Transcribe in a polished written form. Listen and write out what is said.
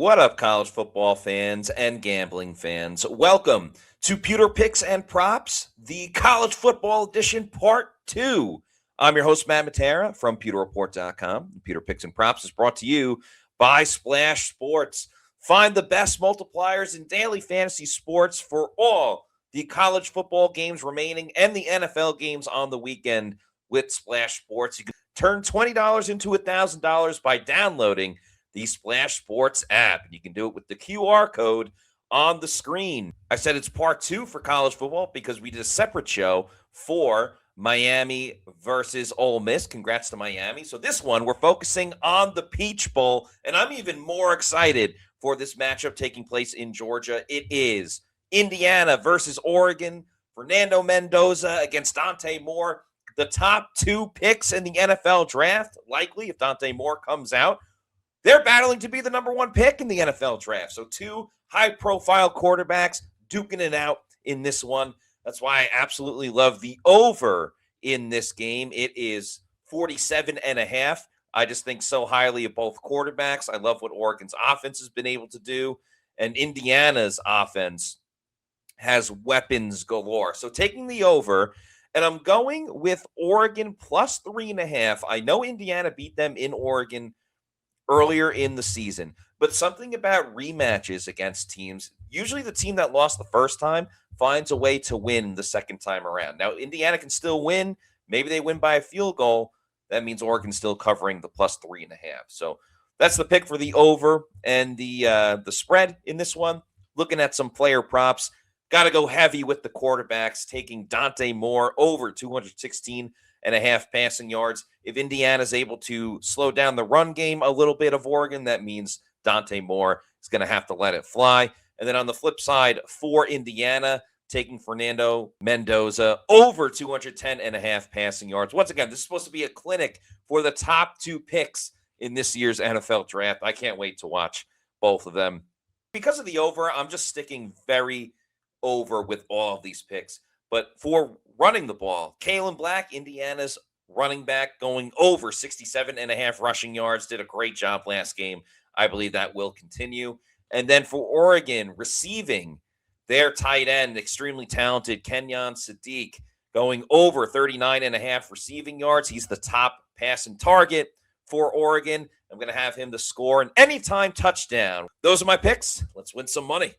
What up, college football fans and gambling fans? Welcome to Pewter Picks and Props, the college football edition part 2. I'm your host, Matt Matera from PewterReport.com. Pewter Picks and Props is brought to you by Splash Sports. Find the best multipliers in daily fantasy sports for all the college football games remaining and the NFL games on the weekend with Splash Sports. You can turn $20 into $1,000 by downloading the Splash Sports app. You can do it with the QR code on the screen. I said it's part 2 for college football because we did a separate show for Miami versus Ole Miss. Congrats to Miami. So this one, we're focusing on the Peach Bowl, and I'm even more excited for this matchup taking place in Georgia. It is Indiana versus Oregon. Fernando Mendoza against Dante Moore. The top 2 picks in the NFL draft, likely if Dante Moore comes out. They're battling to be the number 1 pick in the NFL draft. So 2 high-profile quarterbacks duking it out in this one. That's why I absolutely love the over in this game. It is 47.5. I just think so highly of both quarterbacks. I love what Oregon's offense has been able to do. And Indiana's offense has weapons galore. So taking the over, and I'm going with Oregon plus 3.5. I know Indiana beat them in Oregon earlier in the season, but something about rematches against teams, usually the team that lost the first time finds a way to win the second time around. Now, Indiana can still win. Maybe they win by a field goal. That means Oregon's still covering the plus 3.5. So that's the pick for the over and the spread in this one. Looking at some player props, got to go heavy with the quarterbacks, taking Dante Moore over 216.5 passing yards. If Indiana's able to slow down the run game a little bit of Oregon, that means Dante Moore is going to have to let it fly. And then on the flip side, for Indiana, taking Fernando Mendoza over 210.5 passing yards. Once again, this is supposed to be a clinic for the top 2 picks in this year's NFL draft. I can't wait to watch both of them. Because of the over, I'm just sticking very over with all of these picks. But for running the ball, Kalen Black, Indiana's running back, going over 67.5 rushing yards, did a great job last game. I believe that will continue. And then for Oregon, receiving, their tight end, extremely talented, Kenyon Sadiq, going over 39.5 receiving yards. He's the top passing target for Oregon. I'm going to have him to score an anytime touchdown. Those are my picks. Let's win some money.